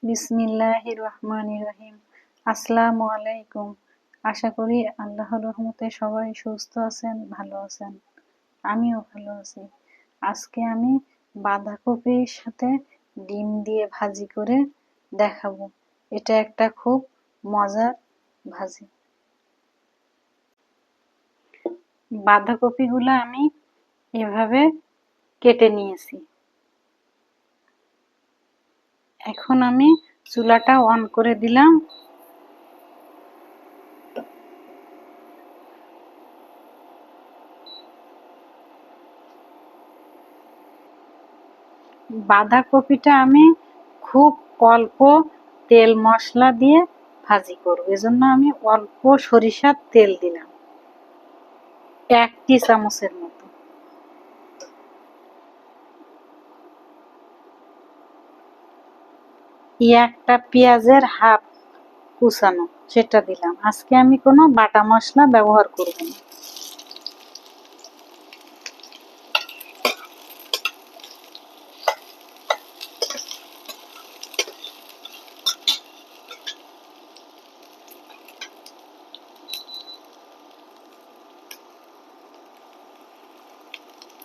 বিসমিল্লাহির রহমানির রহিম। আসসালামু আলাইকুম। আশা করি আল্লাহর রহমতে সবাই সুস্থ আছেন, ভালো আছেন। আমিও ভালো আছি। আজকে আমি বাঁধাকপির সাথে ডিম দিয়ে ভাজি করে দেখাবো। এটা একটা খুব মজার ভাজি। বাঁধাকপিগুলো আমি এভাবে কেটে নিয়েছি। এখন আমি চুলাটা অন করে দিলাম। বাঁধাকপিটা আমি খুব অল্প তেল মশলা দিয়ে ভাজি করব, এজন্য আমি অল্প সরিষার তেল দিলাম, 1 চামচের মতো। একটা পেঁয়াজের হাফ কুচানো, সেটা দিলাম। আজকে আমি কোনো বাটা মশলা ব্যবহার করব না।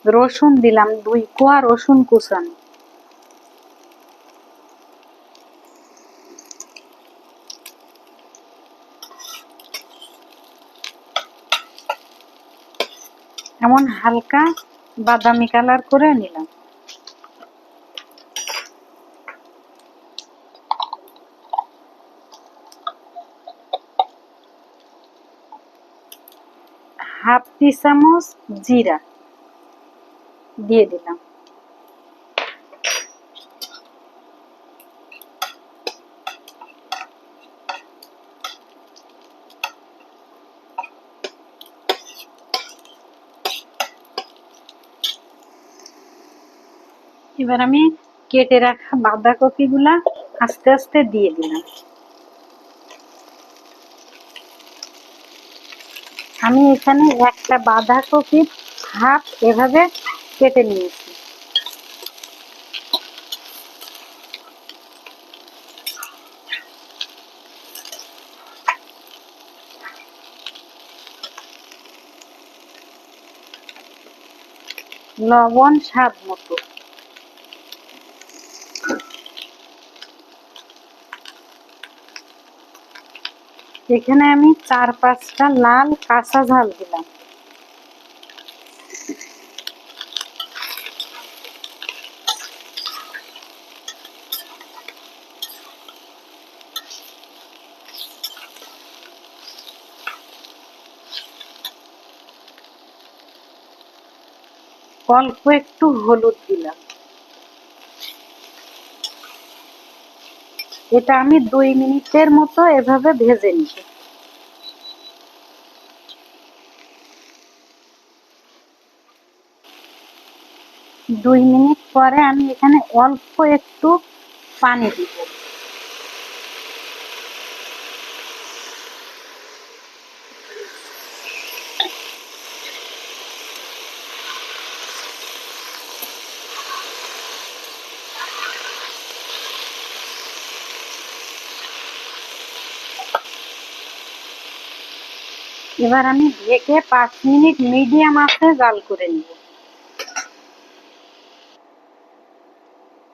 রসুন দিলাম, 2 কোয়া রসুন কুচানো। এমন হালকা বাদামি কালার করে নিলাম। হাফ চামচ জিরা দিয়ে দিলাম। এবার আমি কেটে রাখা বাঁধাকপিগুলা আস্তে আস্তে দিয়ে দিলাম। আমি এখানে একটা বাঁধাকপির হাফ এভাবে কেটে নিয়েছি। লবণ স্বাদ মতো। এখানে আমি 4-5টা লাল কাঁচা ঝাল দিলাম। অল্প একটু হলুদ দিলাম। এটা আমি 2 মিনিটের মতো এভাবে ভেজে নিব। 2 মিনিট পরে আমি এখানে অল্প একটু পানি দিব। এবার আমি ঢেকে 5 মিনিট মিডিয়াম আঁচে জাল করে নিব।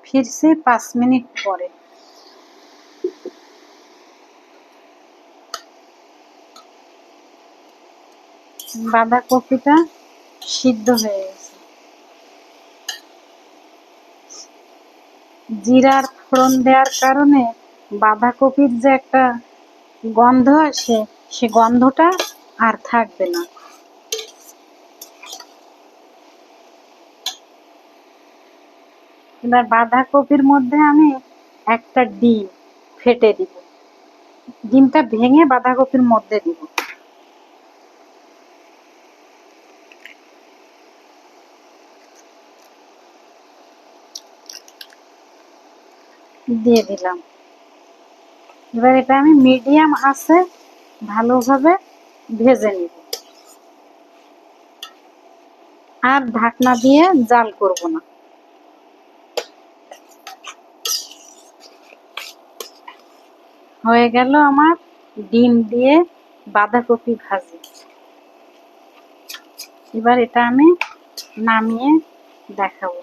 ফিরছি 5 মিনিট পরে। বাঁধাকপিটা সিদ্ধ হয়ে গেছে। জিরার ফোড়ন দেওয়ার কারণে বাঁধাকপির যে একটা গন্ধ আসে, সে গন্ধটা আর থাকবে না। এবার বাঁধাকপির মধ্যে আমি একটা ডিম ফেটে দিব। ডিমটা ভেঙে বাঁধাকপির মধ্যে দিব। দিয়ে দিলাম। এবার এটা আমি মিডিয়াম আঁচে ভালোভাবে ভেজে নিব। আর ঢাকনা দিয়ে জাল করব না। হয়ে গেল আমার ডিম দিয়ে বাঁধাকপি ভাজি। এবার এটা আমি নামিয়ে দেখাবো।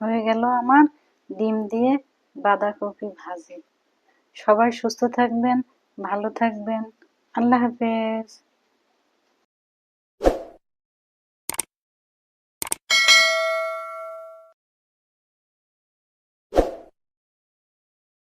হয়ে গেল আমার ডিম দিয়ে বাঁধাকপি ভাজি। সবাই সুস্থ থাকবেন, ভালো থাকবেন। আল্লাহ হাফেজ।